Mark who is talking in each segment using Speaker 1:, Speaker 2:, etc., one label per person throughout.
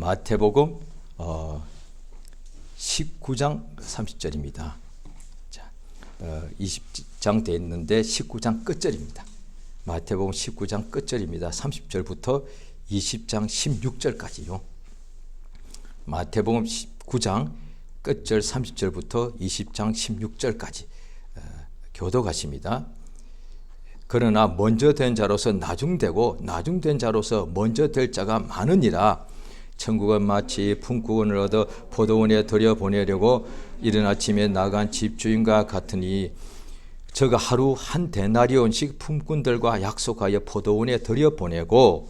Speaker 1: 마태복음 19장 30절입니다. 자, 20장 돼 있는데 19장 끝절입니다. 마태복음 19장 끝절입니다. 30절부터 20장 16절까지요. 마태복음 19장 끝절 30절부터 20장 16절까지 교독하십니다. 그러나 먼저 된 자로서 나중되고 나중된 자로서 먼저 될 자가 많으니라. 천국은 마치 품꾼을 얻어 포도원에 들여보내려고 이른 아침에 나간 집주인과 같으니 저가 하루 한 데나리온씩 품꾼들과 약속하여 포도원에 들여보내고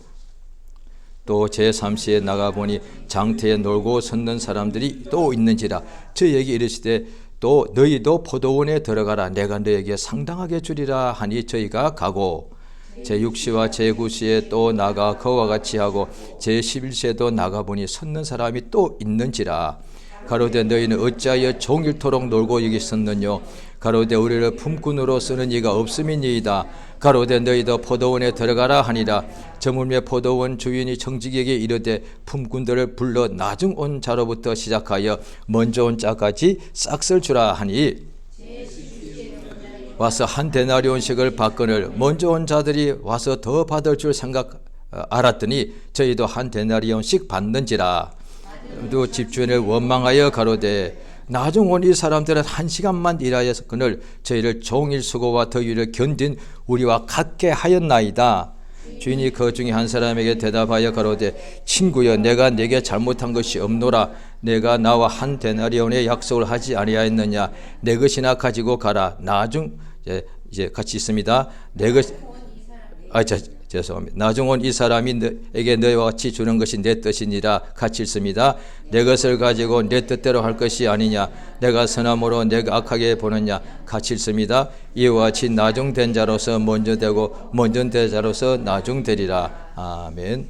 Speaker 1: 또 제3시에 나가보니 장터에 놀고 섰는 사람들이 또 있는지라. 저에게 이르시되 또 너희도 포도원에 들어가라. 내가 너에게 상당하게 주리라 하니 저희가 가고 제6시와 제9시에 또 나가 그와 같이 하고 제11시에도 나가보니 섰는 사람이 또 있는지라. 가로되 너희는 어찌하여 종일토록 놀고 여기 섰느뇨. 가로되 우리를 품꾼으로 쓰는 이가 없음이니이다. 가로되 너희도 포도원에 들어가라 하니라. 저물매 포도원 주인이 청지기에게 이르되 품꾼들을 불러 나중 온 자로부터 시작하여 먼저 온 자까지 싹쓸 주라 하니 와서 한 데나리온씩을 받거늘 먼저 온 자들이 와서 더 받을 줄 알았더니 저희도 한 데나리온씩 받는지라. 또 집주인을 원망하여 가로되 나중 온 이 사람들은 1시간만 일하여 그늘 저희를 종일 수고와 더위를 견딘 우리와 같게 하였나이다. 주인이 그 중에 한 사람에게 대답하여 가로되 친구여 내가 네게 잘못한 것이 없노라. 내가 나와 한 데나리온의 약속을 하지 아니하였느냐. 내 것이나 가지고 가라. 나중 이제 같이 있습니다. 내 것 죄송합니다. 나중 온 이 사람이 너에게 너희와 같이 주는 것이 내 뜻이니라. 같이 있습니다. 내 것을 가지고 내 뜻대로 할 것이 아니냐. 내가 선함으로 내가 악하게 보느냐. 같이 있습니다. 이와 같이 나중된 자로서 먼저 되고 먼저 된 자로서 나중되리라. 아멘.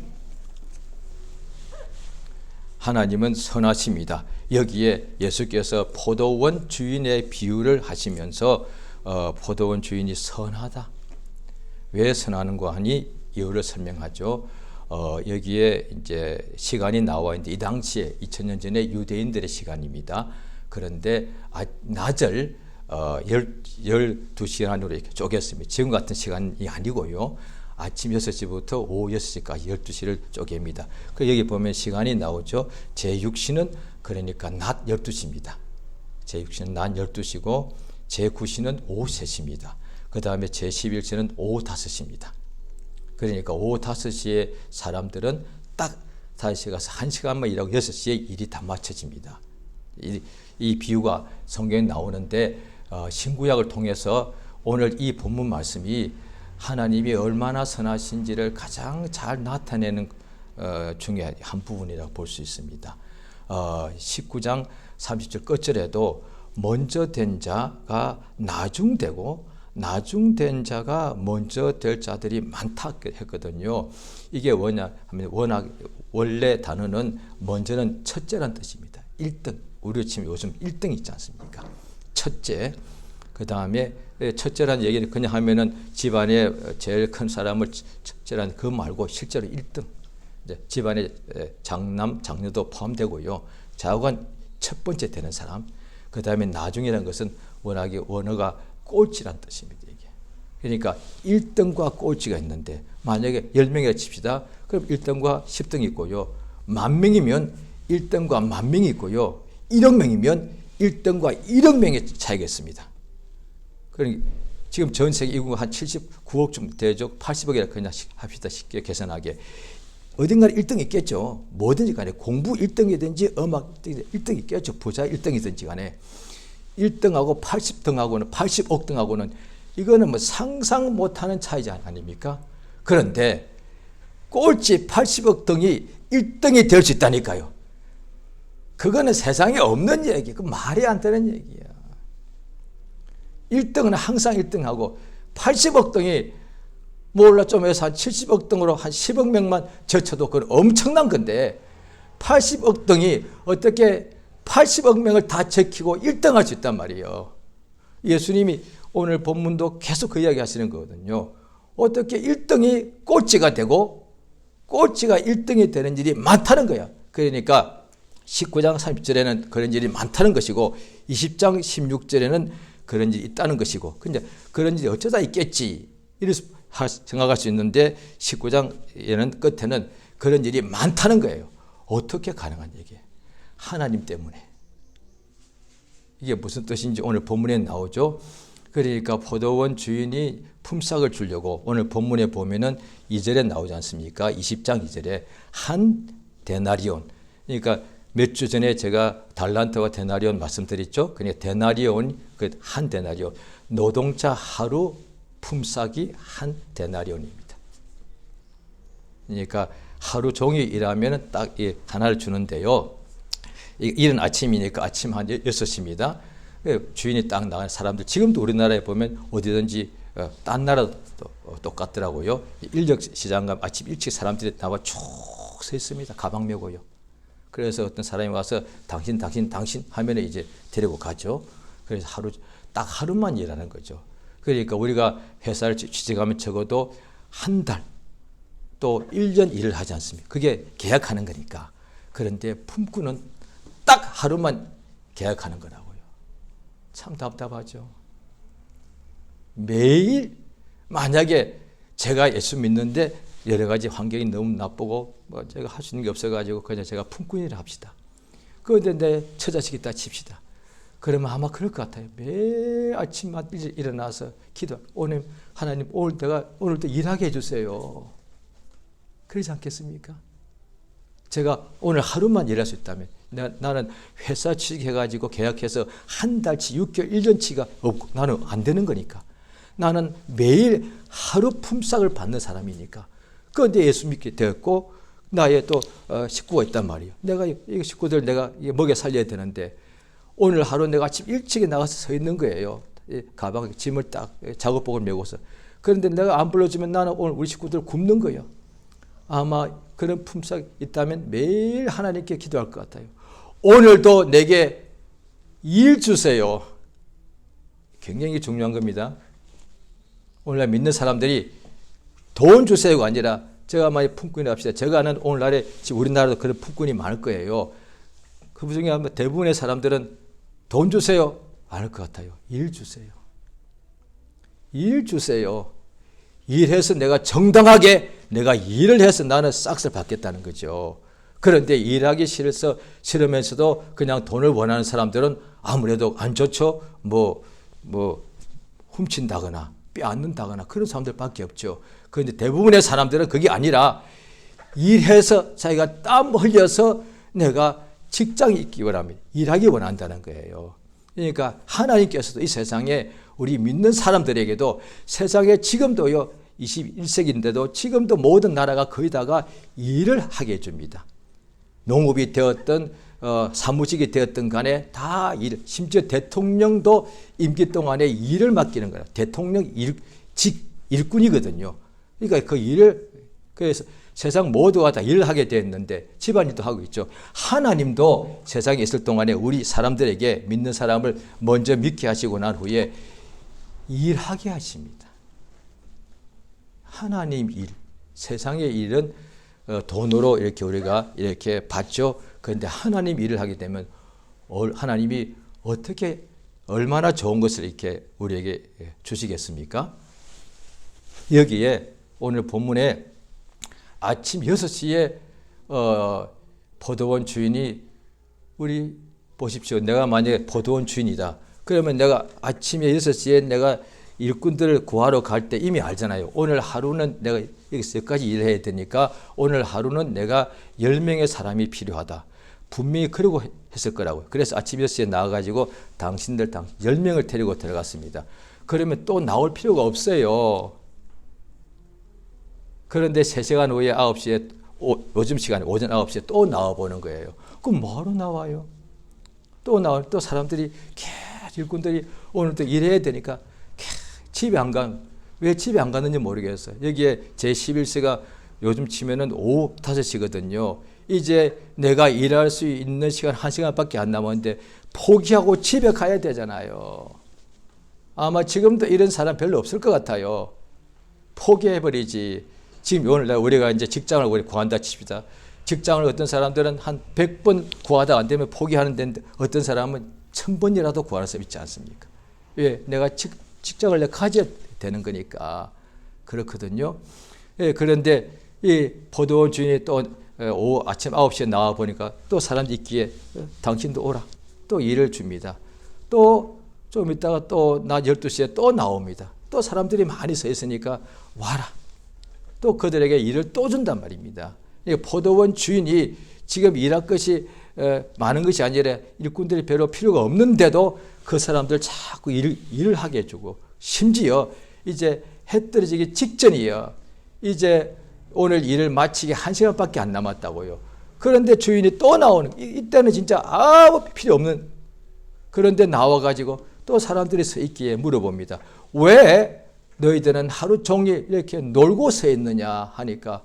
Speaker 1: 하나님은 선하십니다. 여기에 예수께서 포도원 주인의 비유를 하시면서 포도원 주인이 선하다. 왜 선하는가 하니 이유를 설명하죠. 여기에 이제 시간이 나와 있는데 이 당시에 2000년 전에 유대인들의 시간입니다. 그런데 낮을 12시간으로 이렇게 쪼갰습니다. 지금 같은 시간이 아니고요. 아침 6시부터 오후 6시까지 12시를 쪼갭니다. 그 여기 보면 시간이 나오죠. 제6시는 그러니까 낮 12시입니다. 제6시는 낮 12시고 제9시는 오후 3시입니다. 그 다음에 제11시는 오후 5시입니다. 그러니까 오후 5시에 사람들은 딱 5시에 가서 1시간만 일하고 6시에 일이 다 마쳐집니다. 이 비유가 성경에 나오는데 신구약을 통해서 오늘 이 본문 말씀이 하나님이 얼마나 선하신지를 가장 잘 나타내는 중에 한 부분이라고 볼 수 있습니다. 19장 30절 끝절에도 먼저 된 자가 나중되고 나중된 자가 먼저 될 자들이 많다 했거든요. 이게 뭐냐 하면 원래 단어는 먼저는 첫째란 뜻입니다. 1등. 우리 지금 요즘 1등 있지 않습니까? 첫째. 그 다음에 첫째란 얘기를 그냥 하면은 집안에 제일 큰 사람을 첫째란 그 말고 실제로 1등. 이제 집안에 장남, 장녀도 포함되고요. 좌우간 첫 번째 되는 사람. 그 다음에 나중이라는 것은 워낙에 원어가 꼴찌란 뜻입니다. 이게. 그러니까 1등과 꼴찌가 있는데 만약에 10명이라 칩시다. 그럼 1등과 10등이 있고요. 10,000명이면 1등과 10,000명이 있고요. 1억 명이면 1등과 1억 명의 차이가 있습니다. 그러니까 지금 전 세계 인구가 한 79억 정도 되죠. 80억이라 그냥 합시다. 쉽게 계산하게. 어딘가에 1등이 있겠죠. 뭐든지 간에 공부 1등이든지 음악 1등이 있겠죠. 부자 1등이든지 간에. 1등하고 80등하고는 80억 등하고는 이거는 뭐 상상 못하는 차이지 아닙니까? 그런데 꼴찌 80억 등이 1등이 될 수 있다니까요. 그거는 세상에 없는 얘기. 그 말이 안 되는 얘기야. 1등은 항상 1등하고 80억 등이 몰라 좀 해서 한 70억 등으로 한 10억 명만 젖혀도 그건 엄청난 건데 80억 등이 어떻게 80억 명을 다 지키고 1등할 수 있단 말이에요. 예수님이 오늘 본문도 계속 그 이야기 하시는 거거든요. 어떻게 1등이 꼴찌가 되고 꼴찌가 1등이 되는 일이 많다는 거야. 그러니까 19장 30절에는 그런 일이 많다는 것이고 20장 16절에는 그런 일이 있다는 것이고 근데 그런 일이 어쩌다 있겠지 이래서 생각할 수 있는데 19장에는 끝에는 그런 일이 많다는 거예요. 어떻게 가능한 얘기예요? 하나님 때문에. 이게 무슨 뜻인지 오늘 본문에 나오죠. 그러니까 포도원 주인이 품삯을 주려고 오늘 본문에 보면은 2절에 나오지 않습니까? 20장 2절에 한 데나리온. 그러니까 몇 주 전에 제가 달란트와 데나리온 말씀드렸죠. 그러니까 데나리온 그 한 데나리온 노동자 하루 품삯이 한 데나리온입니다. 그러니까 하루 종일 일하면 딱 하나를 주는데요. 이른 아침이니까 아침 한 6시입니다. 주인이 딱 나간 사람들 지금도 우리나라에 보면 어디든지 딴 나라도 똑같더라고요. 인력 시장 가면 아침 일찍 사람들이 나와 쭉 서 있습니다. 가방 메고요. 그래서 어떤 사람이 와서 당신 하면 이제 데리고 가죠. 그래서 딱 하루만 일하는 거죠. 그러니까 우리가 회사를 취직하면 적어도 한 달 또 1년 일을 하지 않습니까? 그게 계약하는 거니까. 그런데 품꾼은 딱 하루만 계약하는 거라고요. 참 답답하죠. 매일 만약에 제가 예수 믿는데 여러 가지 환경이 너무 나쁘고 뭐 제가 할 수 있는 게 없어가지고 그냥 제가 품꾼일을 합시다. 그런데 내 처자식 있다 칩시다. 그러면 아마 그럴 것 같아요. 매일 아침마다 일어나서 기도. 오늘 하나님 오늘도 일하게 해주세요. 그러지 않겠습니까? 제가 오늘 하루만 일할 수 있다면 나는 회사 취직해가지고 계약해서 한 달치 6개월 1년치가 없고 나는 안 되는 거니까. 나는 매일 하루 품삯을 받는 사람이니까. 그런데 예수 믿게 되었고 나의 또 식구가 있단 말이에요. 내가 이 식구들 내가 먹여 살려야 되는데 오늘 하루 내가 아침 일찍 나가서 서 있는 거예요. 가방에 짐을 딱 작업복을 메고서. 그런데 내가 안 불러주면 나는 오늘 우리 식구들 굶는 거예요. 아마 그런 품삯이 있다면 매일 하나님께 기도할 것 같아요. 오늘도 내게 일 주세요. 굉장히 중요한 겁니다. 오늘날 믿는 사람들이 돈 주세요가 아니라 제가 만약 품꾼이 합시다. 제가 아는 오늘날에 지금 우리나라도 그런 품꾼이 많을 거예요. 그 중에 아마 대부분의 사람들은 돈 주세요. 많을 것 같아요. 일 주세요. 일 주세요. 일해서 내가 정당하게 내가 일을 해서 나는 싹을 받겠다는 거죠. 그런데 일하기 싫으면서도 그냥 돈을 원하는 사람들은 아무래도 안 좋죠. 뭐 훔친다거나 빼앗는다거나 그런 사람들밖에 없죠. 그런데 대부분의 사람들은 그게 아니라 일해서 자기가 땀 흘려서 내가 직장이 있기 원합니다. 일하기 원한다는 거예요. 그러니까 하나님께서도 이 세상에 우리 믿는 사람들에게도 세상에 지금도요 21세기인데도 지금도 모든 나라가 거의 다가 일을 하게 해줍니다. 농업이 되었든 사무직이 되었든 간에 다 일, 심지어 대통령도 임기 동안에 일을 맡기는 거예요. 대통령 일꾼이거든요. 그러니까 그 일을 그래서 세상 모두가 다 일을 하게 되었는데 집안일도 하고 있죠. 하나님도 세상에 있을 동안에 우리 사람들에게 믿는 사람을 먼저 믿게 하시고 난 후에 일하게 하십니다. 하나님 일, 세상의 일은 돈으로 이렇게 우리가 이렇게 받죠. 그런데 하나님 일을 하게 되면 하나님이 어떻게 얼마나 좋은 것을 이렇게 우리에게 주시겠습니까? 여기에 오늘 본문에 아침 6시에 포도원 주인이 우리 보십시오. 내가 만약에 포도원 주인이다. 그러면 내가 아침에 6시에 내가 일꾼들을 구하러 갈 때 이미 알잖아요. 오늘 하루는 내가 여기서 여기까지 일해야 되니까 오늘 하루는 내가 10명의 사람이 필요하다. 분명히 그러고 했을 거라고요. 그래서 아침 6시에 나와가지고 당신들 10명을 데리고 들어갔습니다. 그러면 또 나올 필요가 없어요. 그런데 3시간 후에 9시에 요즘 시간에 오전 9시에 또 나와보는 거예요. 그럼 뭐하러 나와요? 또 사람들이 일꾼들이 오늘 또 일해야 되니까 집에 안 간, 왜 집에 안 갔는지 모르겠어요. 여기에 제11세가 요즘 치면은 오후 5시거든요. 이제 내가 일할 수 있는 시간 1시간밖에 안 남았는데 포기하고 집에 가야 되잖아요. 아마 지금도 이런 사람 별로 없을 것 같아요. 포기해버리지. 지금 오늘날 우리가 이제 직장을 우리 구한다 칩시다. 직장을 어떤 사람들은 한 100번 구하다 안 되면 포기하는데 어떤 사람은 1000번이라도 구하는 사람 있지 않습니까? 왜? 내가 직장을 내가 가져야 되는 거니까. 그렇거든요. 예, 그런데 이 포도원 주인이 또 아침 9시에 나와 보니까 또 사람들이 있기에 당신도 오라. 또 일을 줍니다. 또 좀 있다가 또 낮 12시에 또 나옵니다. 또 사람들이 많이 서 있으니까 와라. 또 그들에게 일을 또 준단 말입니다. 포도원 주인이 지금 일할 것이 많은 것이 아니라 일꾼들이 별로 필요가 없는데도 그 사람들 자꾸 일을 하게 해주고, 심지어 이제 해 떨어지기 직전이요. 이제 오늘 일을 마치기 1시간밖에 안 남았다고요. 그런데 주인이 또 나오는, 이때는 진짜 아무 필요 없는, 그런데 나와가지고 또 사람들이 서 있기에 물어봅니다. 왜 너희들은 하루 종일 이렇게 놀고 서 있느냐 하니까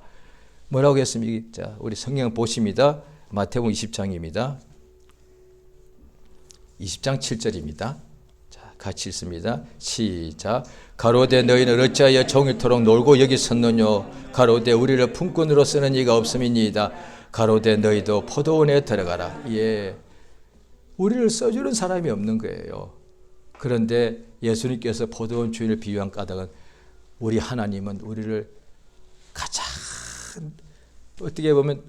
Speaker 1: 뭐라고 했습니까? 자, 우리 성경 보십니다. 마태복음 20장입니다. 20장 7절입니다. 자, 같이 읽습니다. 시작. 가로되 너희는 어찌하여 종일토록 놀고 여기 섰느뇨? 가로되 우리를 품꾼으로 쓰는 이가 없음이니이다. 가로되 너희도 포도원에 들어가라. 예, 우리를 써주는 사람이 없는 거예요. 그런데 예수님께서 포도원 주인을 비유한 까닭은 우리 하나님은 우리를 가장 어떻게 보면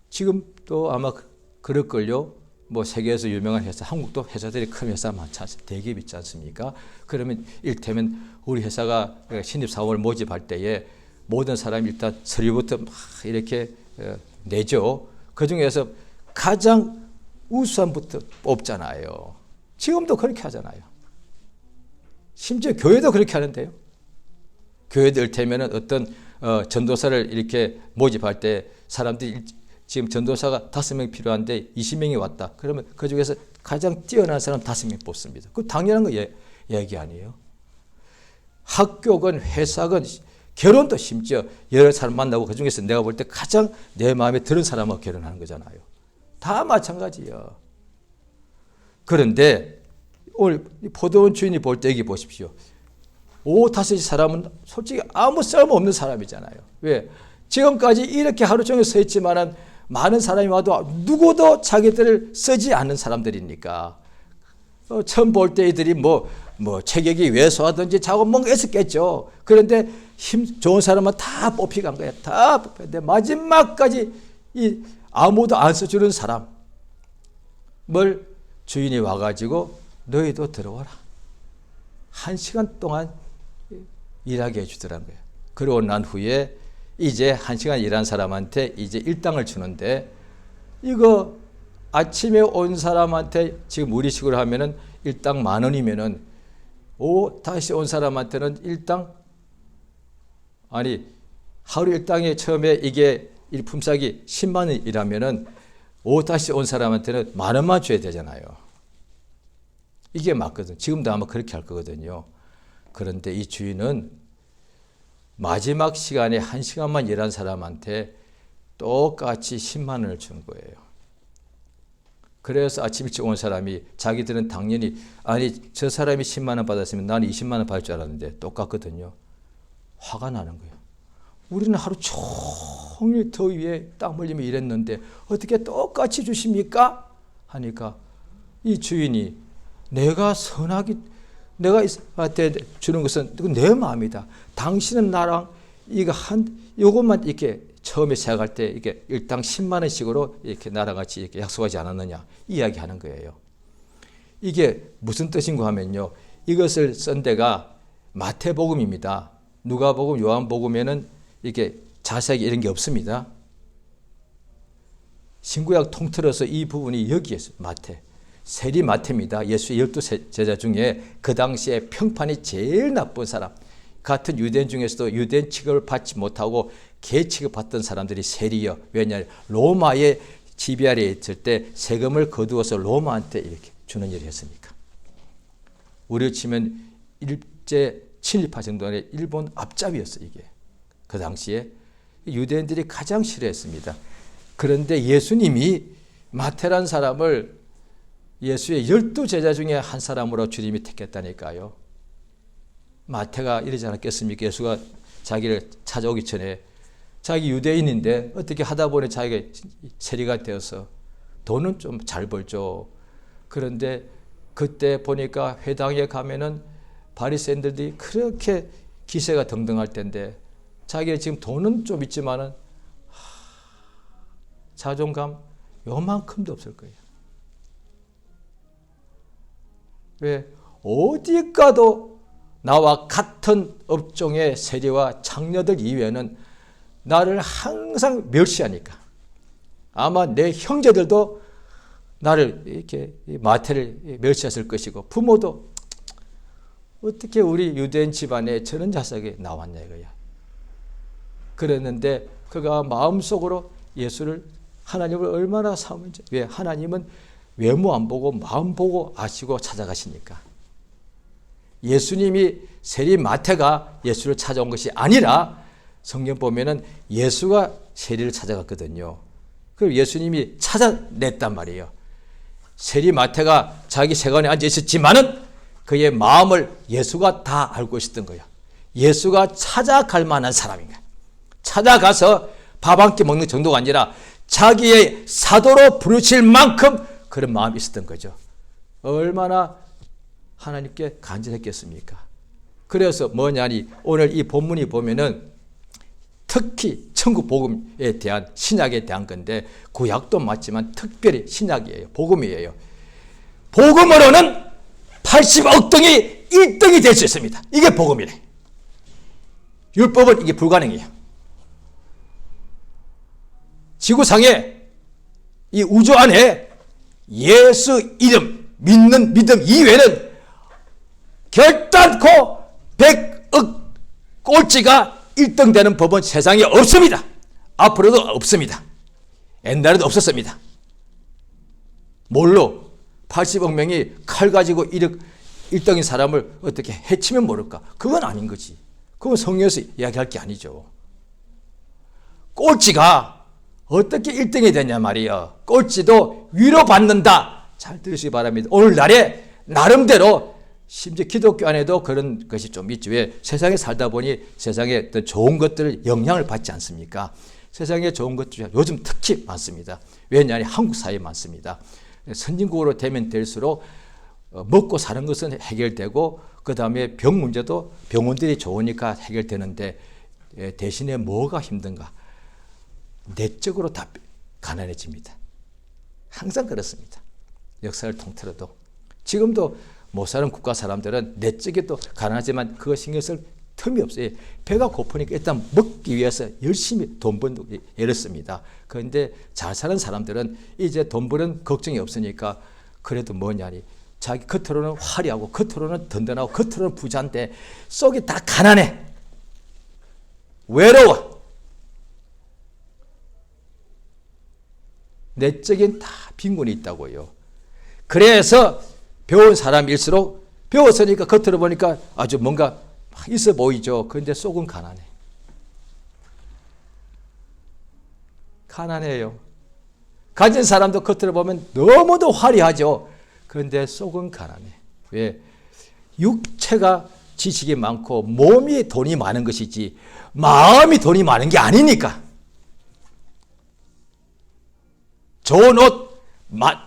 Speaker 1: 지금도 아마 그럴걸요. 뭐 세계에서 유명한 회사, 한국도 회사들이 큰 회사 많지 않습니까? 대기업 있지 않습니까? 그러면 일테면 우리 회사가 신입사원을 모집할 때에 모든 사람이 일단 서류부터 막 이렇게 내죠. 그 중에서 가장 우수한부터 뽑잖아요. 지금도 그렇게 하잖아요. 심지어 교회도 그렇게 하는데요. 교회도 일테면 어떤 전도사를 이렇게 모집할 때 사람들이 지금 전도사가 5명 필요한데 20명이 왔다. 그러면 그 중에서 가장 뛰어난 사람 5명 뽑습니다. 그 당연한 거 얘기 아니에요. 학교건 회사건 결혼도 심지어 여러 사람 만나고 그 중에서 내가 볼 때 가장 내 마음에 드는 사람하고 결혼하는 거잖아요. 다 마찬가지예요. 그런데 오늘 포도원 주인이 볼 때 여기 보십시오. 5-5 사람은 솔직히 아무 쓸모없는 사람이잖아요. 왜? 지금까지 이렇게 하루 종일 서 있지만은 많은 사람이 와도 누구도 자기들을 쓰지 않는 사람들이니까 처음 볼 때 이들이 뭐 체격이 왜소하든지 자고 뭔가 했었겠죠. 그런데 힘 좋은 사람은 다 뽑히간 거야. 다 뽑혔는데 마지막까지 아무도 안 써주는 사람을 주인이 와가지고 너희도 들어와라. 1시간 동안 일하게 해주더라는 거예요. 그러고 난 후에 이제 1시간 일한 사람한테 이제 일당을 주는데, 이거 아침에 온 사람한테 지금 우리식으로 하면은 일당 10,000원이면은 다시 온 사람한테는 일당, 아니 하루 일당에 처음에 이게 일품삯이 10만 원이라면은 다시 온 사람한테는 10,000원만 줘야 되잖아요. 이게 맞거든. 지금도 아마 그렇게 할 거거든요. 그런데 이 주인은 마지막 시간에 1시간만 일한 사람한테 똑같이 10만 원을 준 거예요. 그래서 아침 일찍 온 사람이 자기들은 당연히 아니 저 사람이 10만 원 받았으면 나는 20만 원 받을 줄 알았는데 똑같거든요. 화가 나는 거예요. 우리는 하루 종일 더위에 땀 흘리며 일했는데 어떻게 똑같이 주십니까? 하니까 이 주인이 내가 선하게 내가 한테 주는 것은 내 마음이다. 당신은 나랑 요것만 이렇게 처음에 시작할 때 이게 일당 10만 원씩으로 이렇게 나랑 같이 이렇게 약속하지 않았느냐 이야기하는 거예요. 이게 무슨 뜻인가 하면요. 이것을 쓴 데가 마태복음입니다. 누가복음, 요한복음에는 이게 자세하게 이런 게 없습니다. 신구약 통틀어서 이 부분이 여기에 있어요. 마태. 세리 마태입니다. 예수의 12제자 중에 그 당시에 평판이 제일 나쁜 사람, 같은 유대인 중에서도 유대인 취급을 받지 못하고 개 취급받던 사람들이 세리요. 왜냐하면 로마의 지배 아래에 있을 때 세금을 거두어서 로마한테 이렇게 주는 일을 했으니까. 우리로 치면 일제 친일파 정도의 일본 앞잡이였어요. 이게 그 당시에 유대인들이 가장 싫어했습니다. 그런데 예수님이 마태란 사람을 예수의 12제자 중에 한 사람으로 주님이 택했다니까요. 마태가 이러지 않았겠습니까? 예수가 자기를 찾아오기 전에 자기 유대인인데 어떻게 하다 보니 자기가 세리가 되어서 돈은 좀 잘 벌죠. 그런데 그때 보니까 회당에 가면은 바리새인들이 그렇게 기세가 등등할 텐데 자기가 지금 돈은 좀 있지만은 자존감 요만큼도 없을 거예요. 왜? 어디 가도 나와 같은 업종의 세리와 장녀들 이외에는 나를 항상 멸시하니까 아마 내 형제들도 나를 이렇게 마태를 멸시했을 것이고 부모도 어떻게 우리 유대인 집안에 저런 자식이 나왔냐 이거야. 그랬는데 그가 마음속으로 예수를 하나님을 얼마나 사모했는지. 왜? 하나님은 외모 안 보고 마음 보고 아시고 찾아가시니까. 예수님이 세리 마태가 예수를 찾아온 것이 아니라 성경 보면은 예수가 세리를 찾아갔거든요. 그럼 예수님이 찾아냈단 말이에요. 세리 마태가 자기 세관에 앉아 있었지만은 그의 마음을 예수가 다 알고 있었던 거예요. 예수가 찾아갈 만한 사람인가. 찾아가서 밥 한 끼 먹는 정도가 아니라 자기의 사도로 부르실 만큼 그런 마음이 있었던 거죠. 얼마나 하나님께 간절했겠습니까? 그래서 뭐냐니 오늘 이 본문이 보면은 특히 천국 복음에 대한 신약에 대한 건데 구약도 맞지만 특별히 신약이에요. 복음이에요. 복음으로는 80억 등이 1등이 될 수 있습니다. 이게 복음이래. 율법은 이게 불가능해요. 지구상에 이 우주 안에 예수 이름 믿는 믿음 이외에는 결단코 100억 꼴찌가 1등 되는 법은 세상에 없습니다. 앞으로도 없습니다. 옛날에도 없었습니다. 뭘로 80억 명이 칼 가지고 1등인 사람을 어떻게 해치면 모를까? 그건 아닌 거지. 그건 성경에서 이야기할 게 아니죠. 꼴찌가 어떻게 1등이 되냐 말이야. 꼴찌도 위로받는다. 잘 들으시기 바랍니다. 오늘날에 나름대로 심지어 기독교 안에도 그런 것이 좀 있죠. 왜? 세상에 살다 보니 세상에 어떤 좋은 것들 영향을 받지 않습니까? 세상에 좋은 것들이 요즘 특히 많습니다. 왜냐하면 한국 사회에 많습니다. 선진국으로 되면 될수록 먹고 사는 것은 해결되고 그 다음에 병 문제도 병원들이 좋으니까 해결되는데 대신에 뭐가 힘든가? 내적으로 다 가난해집니다. 항상 그렇습니다. 역사를 통틀어도. 지금도 못 사는 국가 사람들은 내적에 또 가난하지만 그거 신경 쓸 틈이 없어요. 배가 고프니까 일단 먹기 위해서 열심히 돈 번도 애를 그런데 잘 사는 사람들은 이제 돈 버는 걱정이 없으니까 그래도 뭐냐니 자기 겉으로는 화려하고 겉으로는 든든하고 겉으로는 부자인데 속이 다 가난해. 외로워. 내적인 다 빈곤이 있다고요. 그래서 배운 사람일수록 배웠으니까 겉으로 보니까 아주 뭔가 있어 보이죠. 그런데 속은 가난해. 가난해요. 가진 사람도 겉으로 보면 너무도 화려하죠. 그런데 속은 가난해. 왜? 육체가 지식이 많고 몸이 돈이 많은 것이지 마음이 돈이 많은 게 아니니까. 좋은 옷,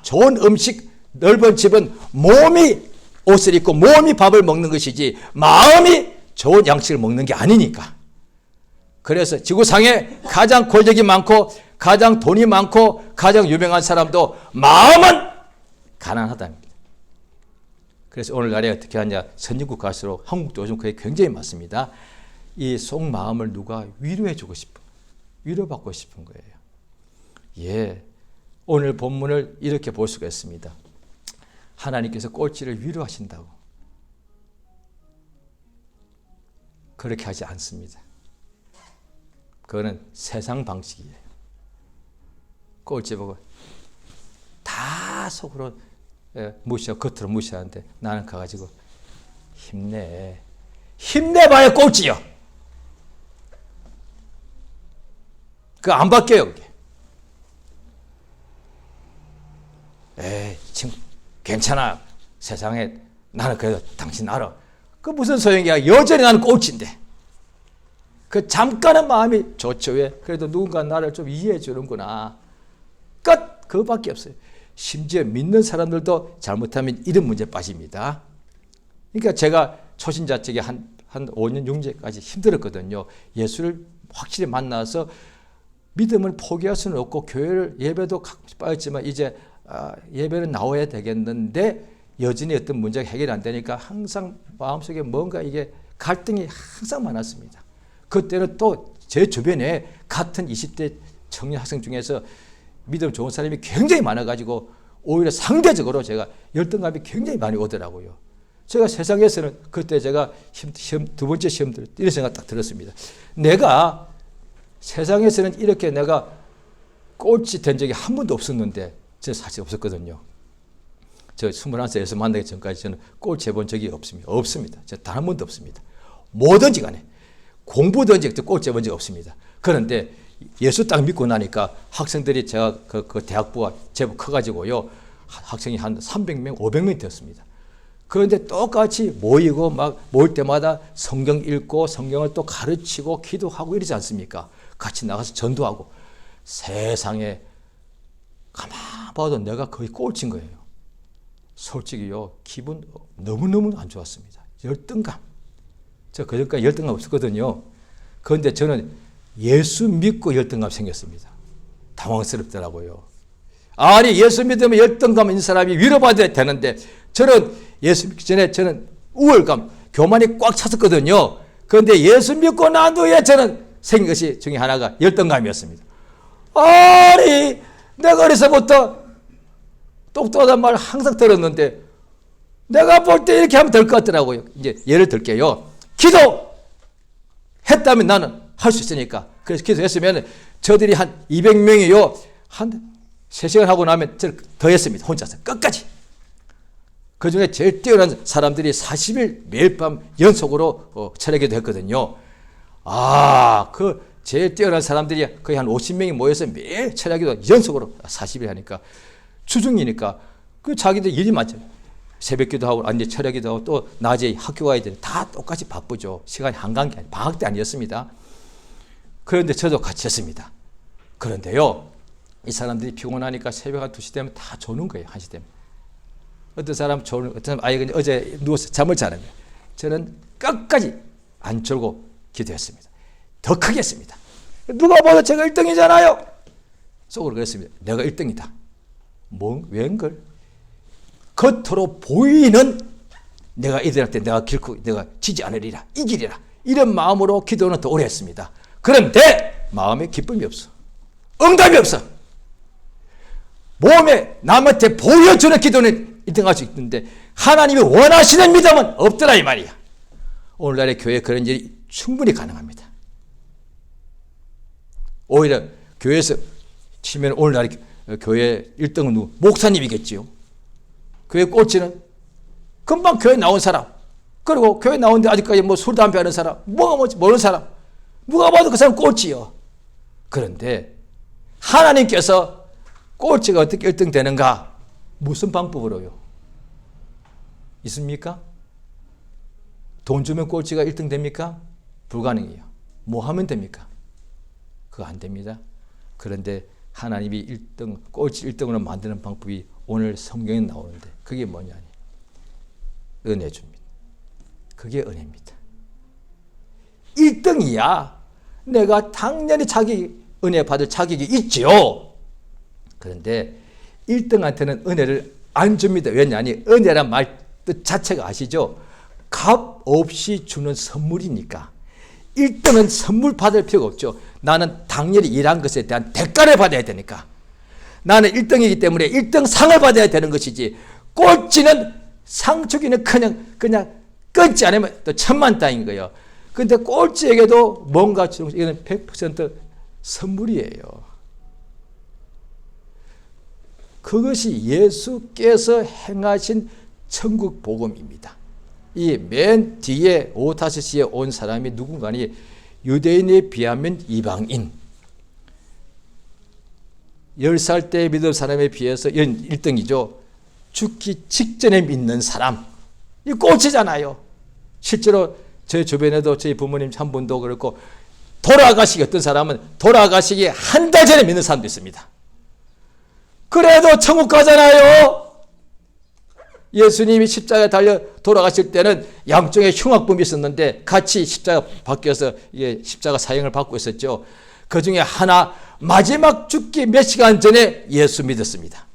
Speaker 1: 좋은 음식, 넓은 집은 몸이 옷을 입고 몸이 밥을 먹는 것이지 마음이 좋은 양식을 먹는 게 아니니까. 그래서 지구상에 가장 권력이 많고 가장 돈이 많고 가장 유명한 사람도 마음은 가난하답니다. 그래서 오늘날에 어떻게 하냐. 선진국 갈수록 한국도 요즘 그게 굉장히 많습니다. 이 속마음을 누가 위로해주고 싶은, 위로받고 싶은 거예요. 예, 오늘 본문을 이렇게 볼 수가 있습니다. 하나님께서 꼴찌를 위로하신다고. 그렇게 하지 않습니다. 그거는 세상 방식이에요. 꼴찌 보고 다 속으로 무시하고 겉으로 무시하는데 나는 가가지고 힘내. 힘내봐야 꼴찌요. 그거 안 바뀌어요. 그게. 에이, 친구, 괜찮아. 세상에 나는 그래도 당신 알아. 그 무슨 소용이야. 여전히 나는 꼴찌인데. 그 잠깐의 마음이 좋죠. 왜? 그래도 누군가 나를 좀 이해해 주는구나. 끝! 그거밖에 없어요. 심지어 믿는 사람들도 잘못하면 이런 문제에 빠집니다. 그러니까 제가 초신자 쪽에 한 5년, 6년까지 힘들었거든요. 예수를 확실히 만나서 믿음을 포기할 수는 없고 교회를 예배도 가끔씩 빠졌지만 이제 예배는 나와야 되겠는데 여전히 어떤 문제가 해결이 안 되니까 항상 마음속에 뭔가 이게 갈등이 항상 많았습니다. 그때는 또 제 주변에 같은 20대 청년 학생 중에서 믿음 좋은 사람이 굉장히 많아가지고 오히려 상대적으로 제가 열등감이 굉장히 많이 오더라고요. 제가 세상에서는 그때 제가 두 번째 시험 들 이런 생각 딱 들었습니다. 내가 세상에서는 이렇게 내가 꼴찌 된 적이 한 번도 없었는데 저 사실 없었거든요. 저 21살에서 만나기 전까지 저는 꼴찌 해본 적이 없습니다. 없습니다. 저 단 한 번도 없습니다. 뭐든지 간에 공부든지 꼴찌 해본 적이 없습니다. 그런데 예수 딱 믿고 나니까 학생들이 제가 그 대학부가 제법 커가지고요. 학생이 한 300명, 500명 되었습니다. 그런데 똑같이 모이고 막 모일 때마다 성경 읽고 성경을 또 가르치고 기도하고 이러지 않습니까? 같이 나가서 전도하고. 세상에 가만 봐도 내가 거의 꼴찌인 거예요. 솔직히요, 기분 너무너무 안 좋았습니다. 열등감. 저 그전까지 열등감 없었거든요. 그런데 저는 예수 믿고 열등감 생겼습니다. 당황스럽더라고요. 아니, 예수 믿으면 열등감 있는 사람이 위로받아야 되는데 저는 예수 믿기 전에 저는 우월감, 교만이 꽉 찼었거든요. 그런데 예수 믿고 난 후에 저는 생긴 것이 중에 하나가 열등감이었습니다. 아니, 내가 어려서부터 똑똑하단 말을 항상 들었는데 내가 볼 때 이렇게 하면 될 것 같더라고요. 이제 예를 들게요. 기도했다면 나는 할 수 있으니까. 그래서 기도했으면 저들이 한 200명이요. 한 3시간 하고 나면 저를 더 했습니다. 혼자서 끝까지. 그 중에 제일 뛰어난 사람들이 40일 매일 밤 연속으로 철야기도 했거든요. 그 제일 뛰어난 사람들이 거의 한 50명이 모여서 매일 철야기도 연속으로 40일 하니까 주중이니까 그 자기들 일이 많죠. 새벽기도 하고 이제 철야기도 하고 또 낮에 학교 가야 되는 다 똑같이 바쁘죠. 시간이 한가한 게 아니에요. 방학 때 아니었습니다. 그런데 저도 같이 했습니다. 그런데요, 이 사람들이 피곤하니까 새벽 한 2시 되면 다 조는 거예요. 1시 되면. 어떤 사람 아이가 어제 누워서 잠을 자는 거예요. 저는 끝까지 안 졸고 기도했습니다. 더 크게 했습니다. 누가 봐도 제가 1등이잖아요. 속으로 그랬습니다. 내가 1등이다. 웬걸? 겉으로 보이는 내가 이들한테 내가 결코 내가 지지 않으리라, 이기리라, 이런 마음으로 기도는 더 오래 했습니다. 그런데 마음에 기쁨이 없어. 응답이 없어. 몸에 남한테 보여주는 기도는 1등할 수 있는데 하나님이 원하시는 믿음은 없더라 이 말이야. 오늘날의 교회에 그런 일이 충분히 가능합니다. 오히려 교회에서 치면 오늘날의 교회 1등은 누구? 목사님이겠지요. 교회 꼴찌는 금방 교회 나온 사람, 그리고 교회 나오는데 아직까지 뭐 술, 담배 하는 사람, 뭐가 뭔지 모르는 사람, 누가 봐도 그 사람 꼴찌요. 그런데 하나님께서 꼴찌가 어떻게 1등 되는가? 무슨 방법으로요? 있습니까? 돈 주면 꼴찌가 1등 됩니까? 불가능해요. 뭐 하면 됩니까? 그거 안 됩니다. 그런데 하나님이 1등, 꼴찌 1등으로 만드는 방법이 오늘 성경에 나오는데 그게 뭐냐? 은혜 줍니다. 그게 은혜입니다. 1등이야 내가 당연히 은혜 받을 자격이 있지요. 그런데 1등한테는 은혜를 안 줍니다. 왜냐하니 은혜란 말 뜻 자체가 아시죠? 값 없이 주는 선물이니까 1등은 선물 받을 필요가 없죠. 나는 당연히 일한 것에 대한 대가를 받아야 되니까. 나는 1등이기 때문에 1등 상을 받아야 되는 것이지, 꼴찌는 상 주기는 그냥 끊지 않으면 또 천만다인 거예요. 그런데 꼴찌에게도 뭔가 주는 것, 이거는 100% 선물이에요. 그것이 예수께서 행하신 천국 복음입니다. 이 맨 뒤에 5-5시에 온 사람이 누군가니 유대인에 비하면 이방인, 10살 때 믿은 사람에 비해서 1등이죠. 죽기 직전에 믿는 사람, 이 꼴찌잖아요. 실제로 제 주변에도 저희 부모님 한 분도 그렇고 돌아가시기, 어떤 사람은 돌아가시기 한 달 전에 믿는 사람도 있습니다. 그래도 천국 가잖아요. 예수님이 십자가에 달려 돌아가실 때는 양쪽에 흉악범이 있었는데 같이 십자가 바뀌어서 십자가 사형을 받고 있었죠. 그 중에 하나 마지막 죽기 몇 시간 전에 예수 믿었습니다.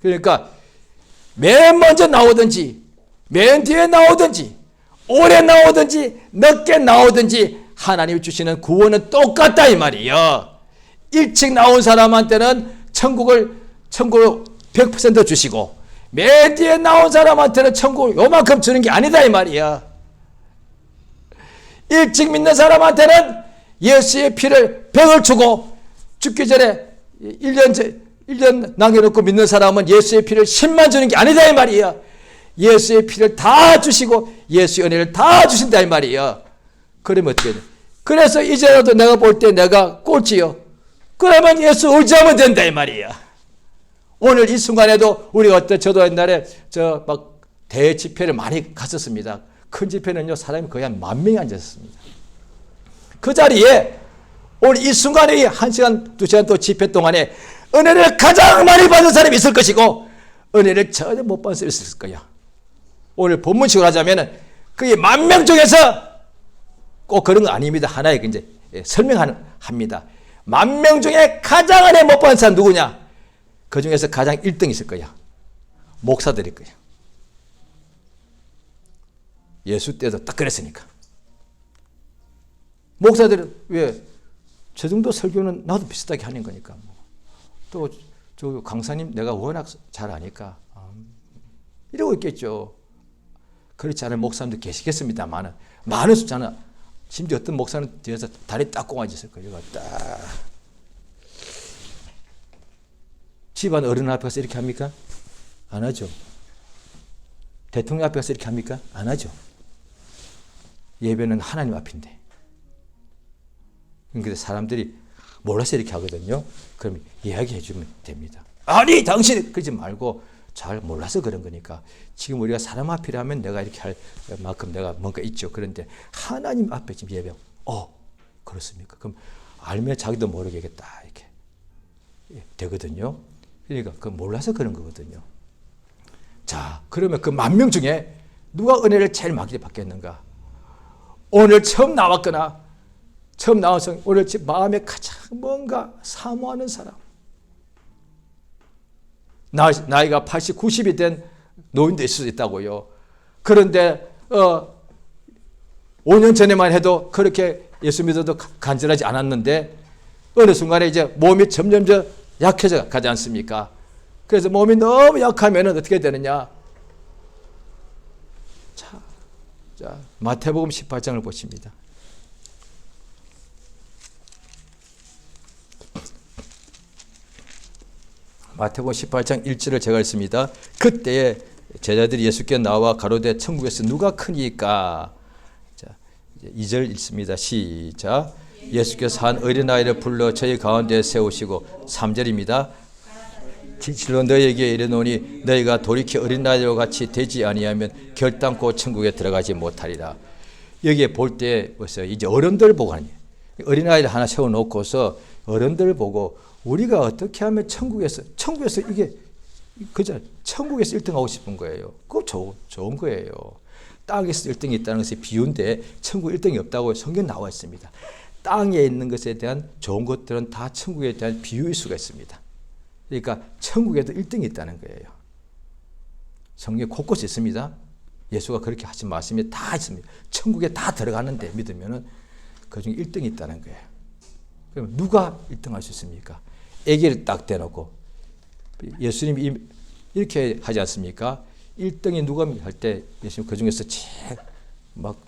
Speaker 1: 그러니까 맨 먼저 나오든지 맨 뒤에 나오든지 오래 나오든지 늦게 나오든지 하나님이 주시는 구원은 똑같다 이 말이에요. 일찍 나온 사람한테는 천국을 100% 주시고 맨 뒤에 나온 사람한테는 천국을 요만큼 주는 게 아니다 이 말이야. 일찍 믿는 사람한테는 예수의 피를 100을 주고 죽기 전에 1년 남겨놓고 믿는 사람은 예수의 피를 10만 주는 게 아니다 이 말이야. 예수의 피를 다 주시고 예수의 은혜를 다 주신다 이 말이야. 그러면 어떻게 돼? 그래서 이제라도 내가 볼 때 내가 꼴찌요. 그러면 예수 의지하면 된다 이 말이야. 오늘 이 순간에도 우리가 저도 옛날에 막 대집회를 많이 갔었습니다. 큰 집회는요 사람이 거의 한 10,000명이 앉았습니다. 그 자리에 오늘 이 순간에 1시간 2시간 또 집회 동안에 은혜를 가장 많이 받은 사람이 있을 것이고 은혜를 전혀 못 받은 사람이 있을 거야. 오늘 본문식으로 하자면은 그게 10,000명 중에서 꼭 그런 거 아닙니다. 하나의 이제 설명합니다. 10,000명 중에 가장 은혜 못 받은 사람 누구냐? 그 중에서 가장 1등이 있을 거야. 목사들일 거야. 예수 때도 딱 그랬으니까. 목사들은 왜? 저 정도 설교는 나도 비슷하게 하는 거니까. 또 저 강사님 내가 워낙 잘 아니까 이러고 있겠죠. 그렇지 않은 목사님도 계시겠습니다만 많은 숫자는 심지어 어떤 목사는 뒤에서 다리 딱 꼬아졌을 거예요. 딱. 집안 어른 앞에서 이렇게 합니까? 안 하죠. 대통령 앞에서 이렇게 합니까? 안 하죠. 예배는 하나님 앞인데. 근데 사람들이 몰라서 이렇게 하거든요. 그럼 이야기해 주면 됩니다. 아니 당신 그러지 말고 잘 몰라서 그런 거니까. 지금 우리가 사람 앞이라면 내가 이렇게 할 만큼 내가 뭔가 있죠. 그런데 하나님 앞에 지금 예배. 그렇습니까? 그럼 알면 자기도 모르겠다 이렇게 되거든요. 그러니까 그 몰라서 그런 거거든요. 자, 그러면 그 10,000명 중에 누가 은혜를 제일 많이 받겠는가? 오늘 처음 나왔거나 처음 나와서 오늘 마음에 가장 뭔가 사모하는 사람. 나이가 80, 90이 된 노인도 있을 수 있다고요. 그런데 5년 전에만 해도 그렇게 예수 믿어도 간절하지 않았는데 어느 순간에 이제 몸이 점점 약해져 가지 않습니까? 그래서 몸이 너무 약하면 어떻게 되느냐? 자, 마태복음 18장을 보십니다. 마태복음 18장 1절을 제가 읽습니다. 그때에 제자들이 예수께 나와 가로되 천국에서 누가 크니까? 자, 2절 읽습니다. 시작. 예수께서 한 어린아이를 불러 저희 가운데 세우시고 3절입니다. 진실로 너희에게 이르노니 너희가 돌이켜 어린아이와 같이 되지 아니하면 결단코 천국에 들어가지 못하리라. 여기에 볼 때 벌써 이제 어른들 보고 하는 거예요. 어린아이를 하나 세워놓고서 어른들 보고 우리가 어떻게 하면 천국에서 이게 그저 천국에서 1등하고 싶은 거예요. 그거 좋은 거예요. 땅에서 1등이 있다는 것이 비유인데 천국 1등이 없다고 성경 나와 있습니다. 땅에 있는 것에 대한 좋은 것들은 다 천국에 대한 비유일 수가 있습니다. 그러니까 천국에도 1등이 있다는 거예요. 성경에 곳곳에 있습니다. 예수가 그렇게 하신 말씀이 다 있습니다. 천국에 다 들어가는데 믿으면은 그중에 1등이 있다는 거예요. 그럼 누가 1등 할 수 있습니까? 아기를 딱 대놓고 예수님이 이렇게 하지 않습니까? 1등이 누가 할 때 예수님 그 중에서 제일 막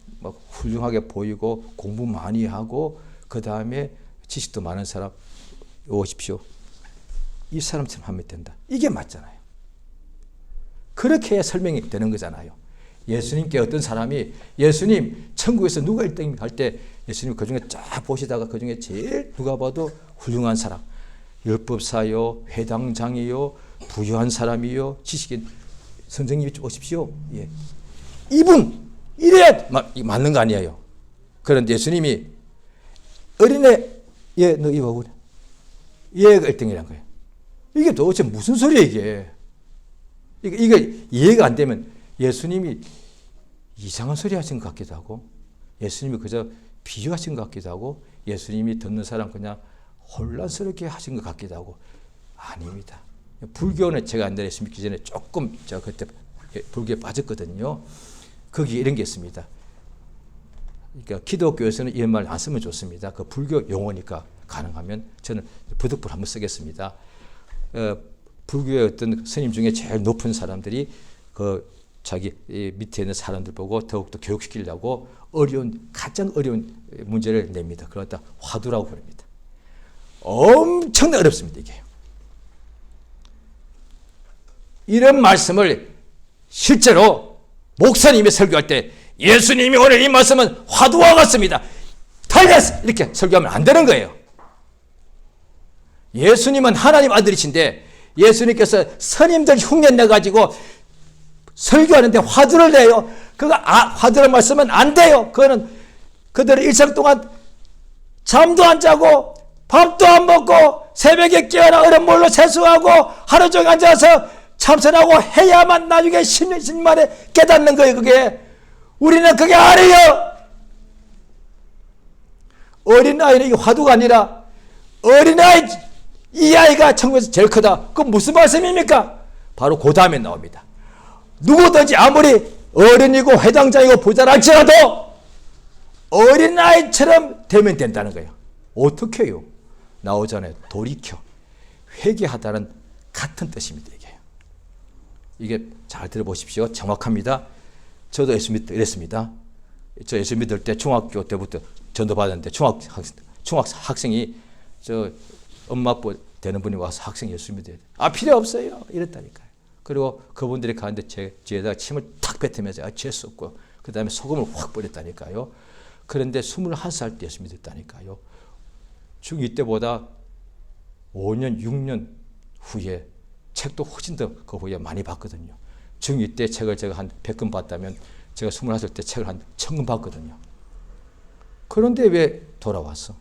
Speaker 1: 훌륭하게 보이고 공부 많이 하고 그 다음에 지식도 많은 사람 오십시오. 이 사람처럼 하면 된다. 이게 맞잖아요. 그렇게 해야 설명이 되는 거잖아요. 예수님께 어떤 사람이 예수님 천국에서 누가 1등입니까? 할 때 예수님 그 중에 쫙 보시다가 그 중에 제일 누가 봐도 훌륭한 사람, 율법사요, 회당장이요, 부유한 사람이요, 지식인 선생님이 오십시오. 예. 이분 이래야 맞는 거 아니에요. 그런데 예수님이 어린애, 얘, 너 이거 그래. 얘가 1등이란 거예요. 이게 도대체 무슨 소리야, 이게. 이게 이해가 안 되면 예수님이 이상한 소리 하신 것 같기도 하고, 예수님이 그저 비유하신 것 같기도 하고, 예수님이 듣는 사람 그냥 혼란스럽게 하신 것 같기도 하고, 아닙니다. 불교는 제가 안 예수 믿기 전에 조금 제가 그때 불교에 빠졌거든요. 거기 이런 게 있습니다. 그러니까 기독교에서는 이런 말 안 쓰면 좋습니다. 그 불교 용어니까 가능하면 저는 부득불 한번 쓰겠습니다. 불교의 어떤 스님 중에 제일 높은 사람들이 그 자기 밑에 있는 사람들 보고 더욱더 교육시키려고 가장 어려운 문제를 냅니다. 그걸 갖다 화두라고 부릅니다. 엄청나게 어렵습니다, 이게. 이런 말씀을 실제로 목사님이 설교할 때 예수님이 오늘 이 말씀은 화두와 같습니다. 달렸어! 이렇게 설교하면 안 되는 거예요. 예수님은 하나님 아들이신데 예수님께서 스님들 흉내 내가지고 설교하는데 화두를 내요. 화두를 말씀은 안 돼요. 그거는 그들의 일생 동안 잠도 안 자고 밥도 안 먹고 새벽에 깨어나 얼음물로 세수하고 하루 종일 앉아서 참선하고 해야만 나중에 10년 만에 깨닫는 거예요. 그게 우리는 그게 아니에요. 어린아이는 이 화두가 아니라 어린아이 이 아이가 천국에서 제일 크다. 그건 무슨 말씀입니까? 바로 그 다음에 나옵니다. 누구든지 아무리 어른이고 회당장이고 부자라 할지라도 어린아이처럼 되면 된다는 거예요. 어떻게 해요? 나오잖아요. 돌이켜 회개하다는 같은 뜻입니다. 이게 잘 들어보십시오. 정확합니다. 저도 예수 믿을 때 이랬습니다. 저 예수 믿을 때 중학교 때부터 전도 받았는데 중학생이 저 엄마 아빠 되는 분이 와서 학생 예수 믿어야 돼. 아, 필요 없어요. 이랬다니까요. 그리고 그분들이 가는데 제 뒤에다가 침을 탁 뱉으면서 재수 없고 그 다음에 소금을 확 뿌렸다니까요. 그런데 21살 때 예수 믿었다니까요. 중2 때보다 5년, 6년 후에 책도 훨씬 더 그 후에 많이 봤거든요. 중2 때 책을 제가 한 100권 봤다면 제가 21살 때 책을 한 1000권 봤거든요. 그런데 왜 돌아왔어?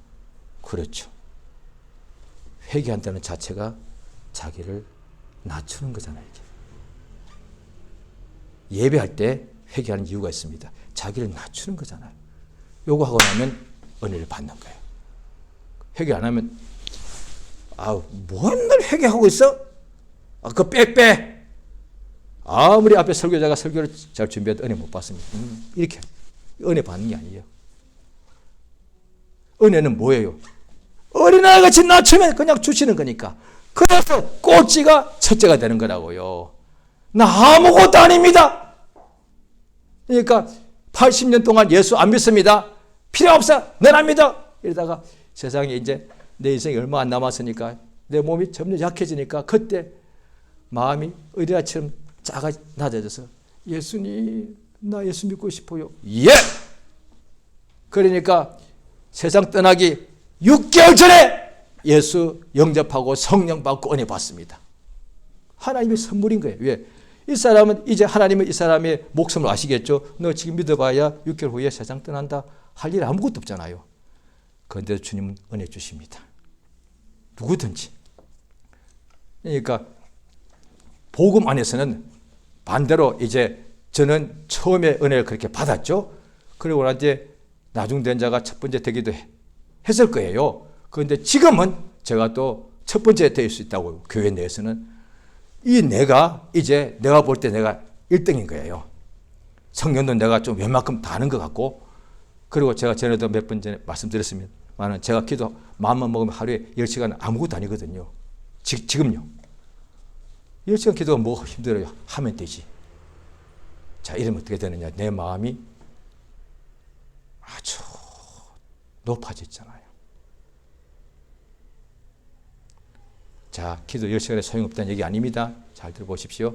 Speaker 1: 그렇죠. 회개한다는 자체가 자기를 낮추는 거잖아요. 이게. 예배할 때 회개하는 이유가 있습니다. 자기를 낮추는 거잖아요. 요거 하고 나면 은혜를 받는 거예요. 회개 안 하면 맨날 회개하고 있어? 그거 빼. 아무리 앞에 설교자가 설교를 잘 준비해도 은혜 못 받습니다. 이렇게 은혜 받는 게 아니에요. 은혜는 뭐예요? 어린아이 같이 낮추면 그냥 주시는 거니까. 그래서 꼭지가 첫째가 되는 거라고요. 나 아무것도 아닙니다. 그러니까 80년 동안 예수 안 믿습니다. 필요 없어. 넌 안 믿어. 이러다가 세상에 이제 내 인생이 얼마 안 남았으니까 내 몸이 점점 약해지니까 그때 마음이 어린아이처럼 낮아져서 예수님 나 예수 믿고 싶어요. 예! 그러니까 세상 떠나기 6개월 전에 예수 영접하고 성령 받고 은혜 받습니다. 하나님의 선물인 거예요. 왜? 이 사람은 이제 하나님은 이 사람의 목숨을 아시겠죠. 너 지금 믿어봐야 6개월 후에 세상 떠난다 할 일 아무것도 없잖아요. 그런데 주님은 은혜 주십니다. 누구든지. 그러니까 복음 안에서는 반대로 이제 저는 처음에 은혜를 그렇게 받았죠. 그리고 이제 나중된 자가 첫 번째 되기도 했을 거예요. 그런데 지금은 제가 또 첫 번째 될 수 있다고 교회 내에서는 내가 이제 내가 볼 때 내가 1등인 거예요. 성경도 내가 좀 웬만큼 다 아는 것 같고 그리고 제가 전에도 몇 번 전에 말씀드렸습니다만 제가 기도 마음만 먹으면 하루에 10시간 아무것도 아니거든요. 지금요. 10시간 기도가 뭐가 힘들어요. 하면 되지. 자, 이러면 어떻게 되느냐. 내 마음이 아주 높아졌잖아요. 자, 기도 10시간에 소용없다는 얘기 아닙니다. 잘 들어보십시오.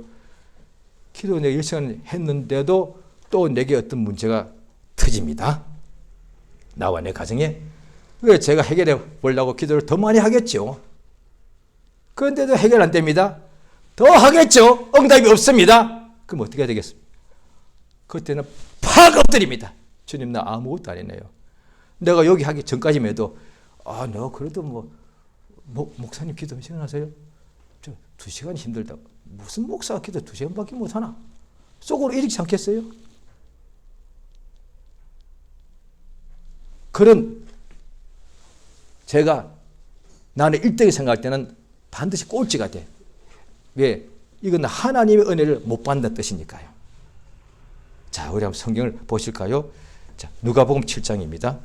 Speaker 1: 기도 내가 10시간 했는데도 또 내게 어떤 문제가 터집니다. 나와 내 가정에. 왜 제가 해결해 보려고 기도를 더 많이 하겠죠. 그런데도 해결 안 됩니다. 더 하겠죠. 응답이 없습니다. 그럼 어떻게 해야 되겠습니까? 그때는 팍 엎드립니다. 주님 나 아무것도 안 했네요. 내가 여기 하기 전까지만 해도 내가 그래도 목사님 기도 몇 시간 하세요? 저 2시간 힘들다. 무슨 목사가 기도 2시간밖에 못하나? 속으로 이렇게 않겠어요? 그런 제가 나는 1등이 생각할 때는 반드시 꼴찌가 돼. 왜? 이건 하나님의 은혜를 못 받는 뜻이니까요. 자, 우리 한번 성경을 보실까요? 자, 누가복음 7장입니다.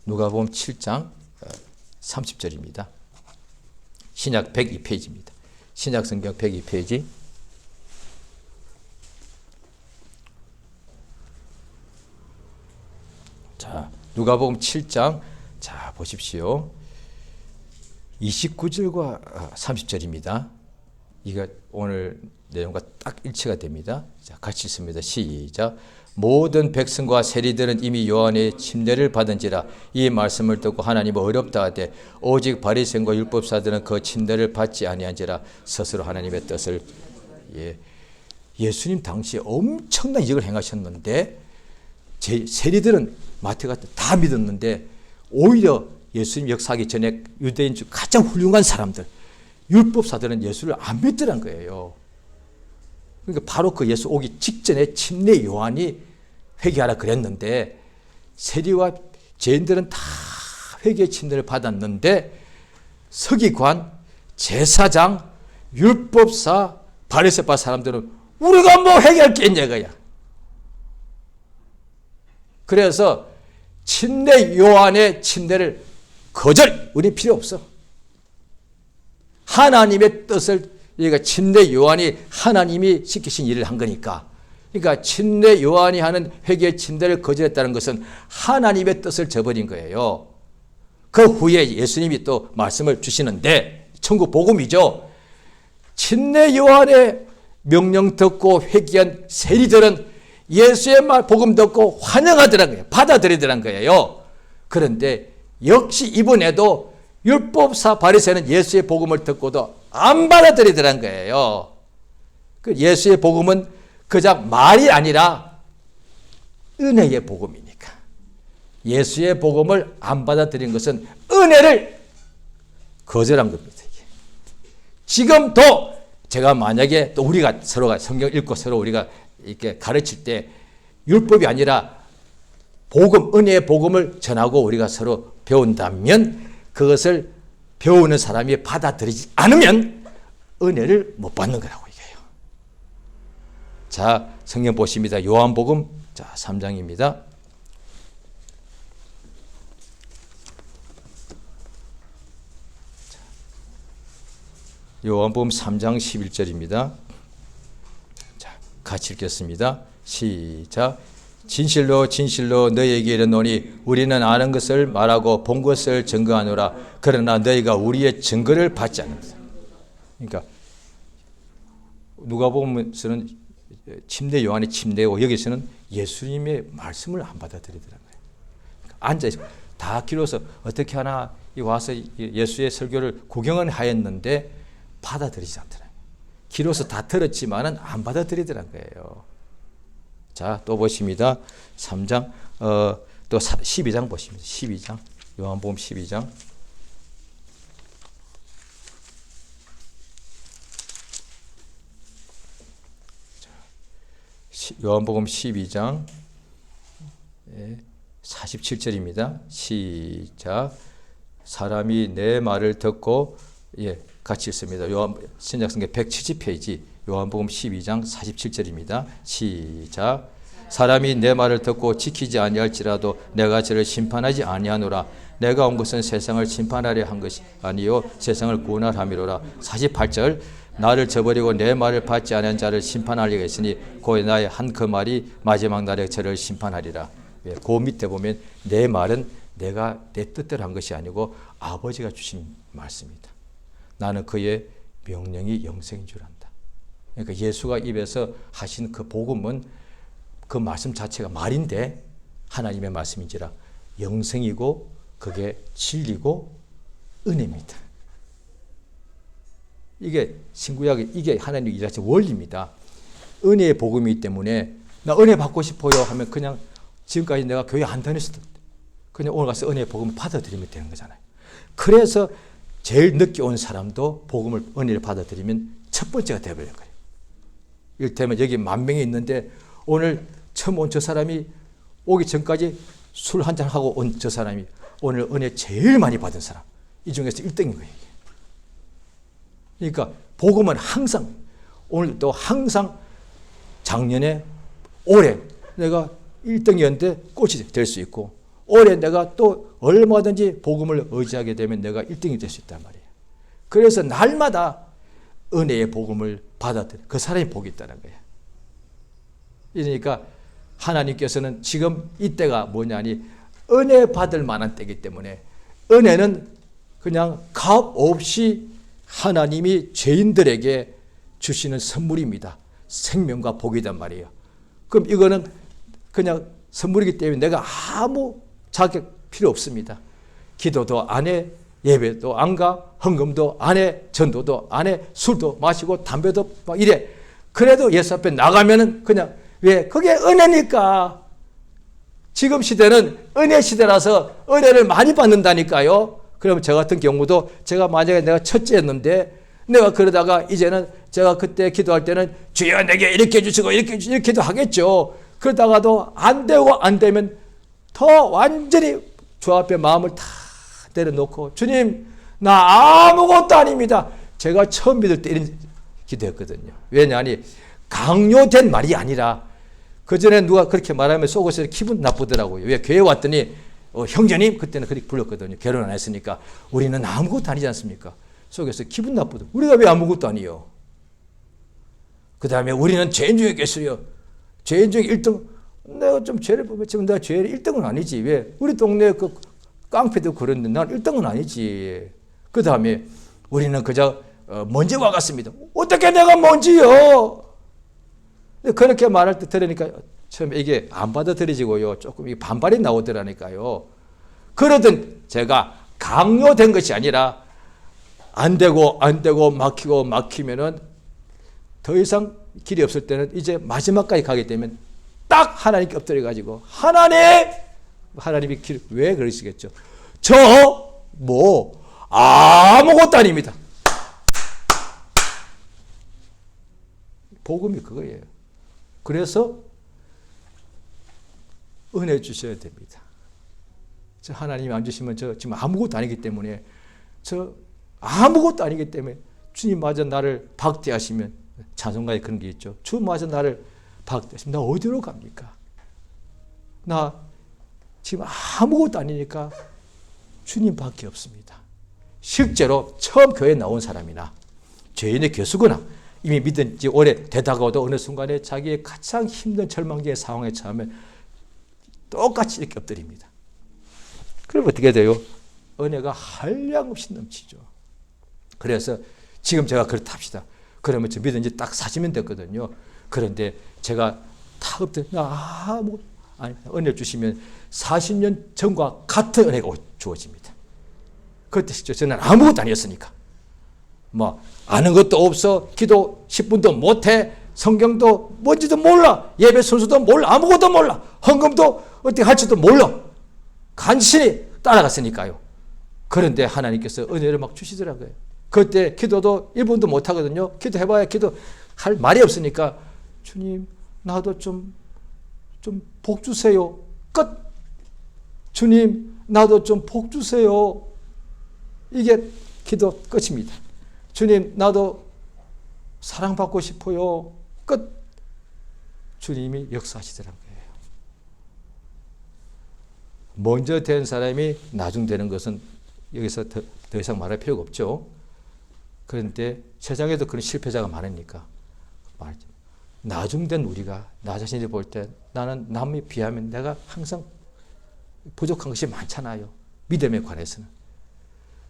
Speaker 1: 누가복음 7장 30절입니다. 신약 102페이지입니다. 신약 성경 102페이지. 자, 누가복음 7장. 자, 보십시오. 29절과 30절입니다. 이거 오늘 내용과 딱 일치가 됩니다. 자, 같이 읽습니다. 시작. 모든 백성과 세리들은 이미 요한의 침례를 받은지라 이 말씀을 듣고 하나님은 어렵다 하되 오직 바리새인과 율법사들은 그 침례를 받지 아니한지라 스스로 하나님의 뜻을 예수님 당시에 엄청난 이적을 행하셨는데 세리들은 마태가 다 믿었는데 오히려 예수님 역사하기 전에 유대인 중 가장 훌륭한 사람들 율법사들은 예수를 안 믿더란 거예요. 그러니까 바로 그 예수 오기 직전에 침례 요한이 회개하라 그랬는데 세리와 죄인들은 다 회개 침례를 받았는데 서기관, 제사장, 율법사, 바리새파 사람들은 우리가 뭐 회개할 게 있냐 이거야. 그래서 침례 요한의 침례를 거절, 우리 필요 없어. 하나님의 뜻을 그러니까 침례 요한이 하나님이 시키신 일을 한 거니까. 그러니까 침례 요한이 하는 회개 침례를 거절했다는 것은 하나님의 뜻을 저버린 거예요. 그 후에 예수님이 또 말씀을 주시는데 천국 복음이죠. 침례 요한의 명령 듣고 회개한 세리들은 예수의 말 복음 듣고 환영하더란 거예요. 받아들이더란 거예요. 그런데 역시 이번에도 율법사 바리새는 예수의 복음을 듣고도 안 받아들이더란 거예요. 그 예수의 복음은 그냥 말이 아니라 은혜의 복음이니까. 예수의 복음을 안 받아들인 것은 은혜를 거절한 겁니다. 지금도 제가 만약에 또 우리가 서로가 성경 읽고 서로 우리가 이렇게 가르칠 때 율법이 아니라 복음, 은혜의 복음을 전하고 우리가 서로 배운다면 그것을 배우는 사람이 받아들이지 않으면 은혜를 못 받는 거라고 얘기해요. 자, 성경 보십니다. 요한복음 3장입니다. 요한복음 3장 11절입니다. 자, 같이 읽겠습니다. 시작. 진실로 진실로 너희에게 이르노니 우리는 아는 것을 말하고 본 것을 증거하노라. 그러나 너희가 우리의 증거를 받지 않는다. 그러니까 누가복음에서는 침례 요한의 침례고 여기서는 예수님의 말씀을 안 받아들이더라고요. 그러니까 앉아서 다 길어서 어떻게 하나 와서 예수의 설교를 구경은 하였는데 받아들이지 않더라고요. 길어서 다 들었지만은 안 받아들이더란 거예요. 자, 또 보십니다. 3장, 또 12장 보십니다. 12장. 요한복음 12장. 요한복음 12장 47절입니다. 시작. 사람이 내 말을 듣고 같이 읽습니다. 신약성경 170페이지 요한복음 12장 47절입니다. 시작. 사람이 내 말을 듣고 지키지 아니할지라도 내가 저를 심판하지 아니하노라. 내가 온 것은 세상을 심판하려 한 것이 아니요 세상을 구원하려 함이로라. 48절. 나를 저버리고 내 말을 받지 않은 자를 심판하려 했으니 곧 나의 한 그 말이 마지막 날에 저를 심판하리라. 그 밑에 보면 내 말은 내가 내 뜻대로 한 것이 아니고 아버지가 주신 말씀이다. 나는 그의 명령이 영생인 줄 안다. 그러니까 예수가 입에서 하신 그 복음은 그 말씀 자체가 말인데 하나님의 말씀인지라 영생이고 그게 진리고 은혜입니다. 이게 신구약의 이게 하나님의 일하신 원리입니다. 은혜의 복음이기 때문에 나 은혜 받고 싶어요 하면 그냥 지금까지 내가 교회 안 다녔을 때 그냥 오늘 가서 은혜의 복음을 받아들이면 되는 거잖아요. 그래서 제일 늦게 온 사람도 복음을, 은혜를 받아들이면 첫 번째가 되어버린 거예요. 이를테면 여기 10,000명이 있는데 오늘 처음 온 저 사람이 오기 전까지 술 한잔하고 온 저 사람이 오늘 은혜 제일 많이 받은 사람, 이 중에서 1등인 거예요. 그러니까 복음은 항상, 오늘도 항상 작년에 올해 내가 1등이었는데 꽃이 될 수 있고 올해 내가 또 얼마든지 복음을 의지하게 되면 내가 1등이 될 수 있단 말이에요. 그래서 날마다 은혜의 복음을 받아들여 그 사람이 복이 있다는 거예요. 그러니까 하나님께서는 지금 이때가 뭐냐니 은혜 받을 만한 때이기 때문에 은혜는 그냥 값 없이 하나님이 죄인들에게 주시는 선물입니다. 생명과 복이란 말이에요. 그럼 이거는 그냥 선물이기 때문에 내가 아무 자격 필요 없습니다. 기도도 안 해, 예배도 안 가, 헌금도 안 해, 전도도 안 해, 술도 마시고 담배도 막 이래. 그래도 예수 앞에 나가면은 그냥 왜? 그게 은혜니까. 지금 시대는 은혜 시대라서 은혜를 많이 받는다니까요. 그러면 저 같은 경우도 제가 만약에 내가 첫째였는데 내가 그러다가 이제는 제가 그때 기도할 때는 주여 내게 이렇게 해주시고 이렇게도 하겠죠. 그러다가도 안 되고 안 되면 더 완전히 주 앞에 마음을 다 내려놓고 주님 나 아무것도 아닙니다. 제가 처음 믿을 때 이런 기도했거든요. 왜냐하니 강요된 말이 아니라 그전에 누가 그렇게 말하면 속에서 기분 나쁘더라고요. 왜? 교회 왔더니 형제님 그때는 그렇게 불렀거든요. 결혼 안 했으니까 우리는 아무것도 아니지 않습니까? 속에서 기분 나쁘더라고요. 우리가 왜 아무것도 아니요? 그 다음에 우리는 죄인 중에 계세요. 죄인 중에 1등 내가 좀 죄를 범했지만 내가 죄를 1등은 아니지. 왜? 우리 동네 그 깡패도 그런데 난 1등은 아니지. 그 다음에 우리는 그저 먼지와 같습니다. 어떻게 내가 먼지요? 그렇게 말할 때 들으니까 처음에 이게 안 받아들여지고요. 조금 이게 반발이 나오더라니까요. 그러든 제가 강요된 것이 아니라 안 되고 막히면은 더 이상 길이 없을 때는 이제 마지막까지 가게 되면 딱 하나님께 엎드려가지고 하나님이 길 왜 그러시겠죠? 저 아무것도 아닙니다. 복음이 그거예요. 그래서 은혜 주셔야 됩니다. 저 하나님이 안 주시면 저 지금 아무것도 아니기 때문에 주님마저 나를 박대하시면 찬송가에 그런 게 있죠. 주마저 나를 박대하시면 나 어디로 갑니까? 나 지금 아무것도 아니니까 주님밖에 없습니다. 실제로 처음 교회에 나온 사람이나 죄인의 교수거나 이미 믿은 지 오래 되다가도 어느 순간에 자기의 가장 힘든 절망적인 상황에 처하면 똑같이 이렇게 엎드립니다. 그럼 어떻게 돼요? 은혜가 한량없이 넘치죠. 그래서 지금 제가 그렇다 합시다. 그러면 저 믿은 지 딱 40년 됐거든요. 그런데 제가 탁 엎드려 은혜 주시면 40년 전과 같은 은혜가 주어집니다. 그때 저는 아무것도 아니었으니까. 아는 것도 없어. 기도 10분도 못해. 성경도 뭔지도 몰라. 예배 순서도 몰라. 아무것도 몰라. 헌금도 어떻게 할지도 몰라. 간신히 따라갔으니까요. 그런데 하나님께서 은혜를 막 주시더라고요. 그때 기도도 1분도 못하거든요. 기도해봐야 기도할 말이 없으니까 주님 나도 좀 복 주세요. 끝. 주님 나도 좀 복 주세요. 이게 기도 끝입니다. 주님 나도 사랑받고 싶어요. 끝. 주님이 역사하시더란 거예요. 먼저 된 사람이 나중 되는 것은 여기서 더 이상 말할 필요가 없죠. 그런데 세상에도 그런 실패자가 많으니까 나중 된 우리가 나 자신이 볼 때 나는 남에 비하면 내가 항상 부족한 것이 많잖아요. 믿음에 관해서는.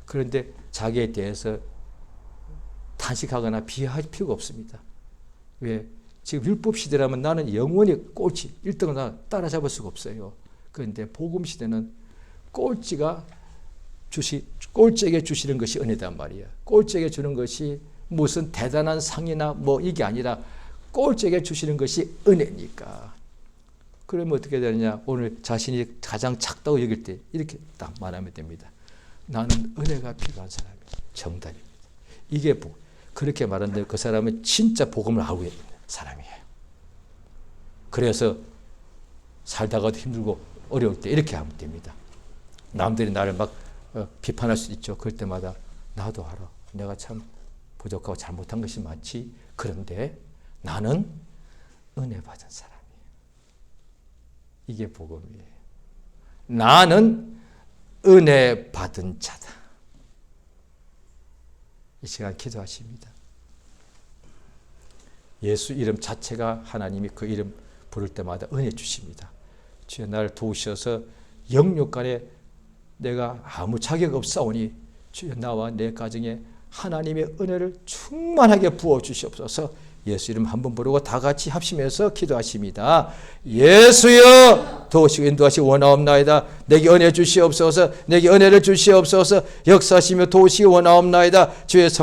Speaker 1: 그런데 자기에 대해서 탄식하거나 비하할 필요가 없습니다. 왜? 지금 율법 시대라면 나는 영원히 꼴찌 1등을 나 따라잡을 수가 없어요. 그런데 복음 시대는 꼴찌에게 주시는 것이 은혜단 말이야. 꼴찌에게 주는 것이 무슨 대단한 상이나 이게 아니라 꼴짝에 주시는 것이 은혜니까. 그러면 어떻게 되느냐? 오늘 자신이 가장 작다고 여길 때 이렇게 딱 말하면 됩니다. 나는 은혜가 필요한 사람이야. 정답입니다. 이게 그렇게 말하는데 그 사람은 진짜 복음을 알고 있는 사람이에요. 그래서 살다가도 힘들고 어려울 때 이렇게 하면 됩니다. 남들이 나를 막 비판할 수 있죠. 그럴 때마다 나도 알아. 내가 참 부족하고 잘못한 것이 많지. 그런데 나는 은혜 받은 사람이에요. 이게 복음이에요. 나는 은혜 받은 자다. 이 시간 기도하십니다. 예수 이름 자체가 하나님이 그 이름 부를 때마다 은혜 주십니다. 주여 나를 도우셔서 영육간에 내가 아무 자격 없사오니 주여 나와 내 가정에 하나님의 은혜를 충만하게 부어 주시옵소서. 예수 이름 한번 부르고 다 같이 합심해서 기도하십니다. 예수여 도우시고 인도하시고 원하옵나이다. 내게 은혜 주시옵소서. 내게 은혜를 주시옵소서. 역사하시며 도우시기 원하옵나이다. 주의 성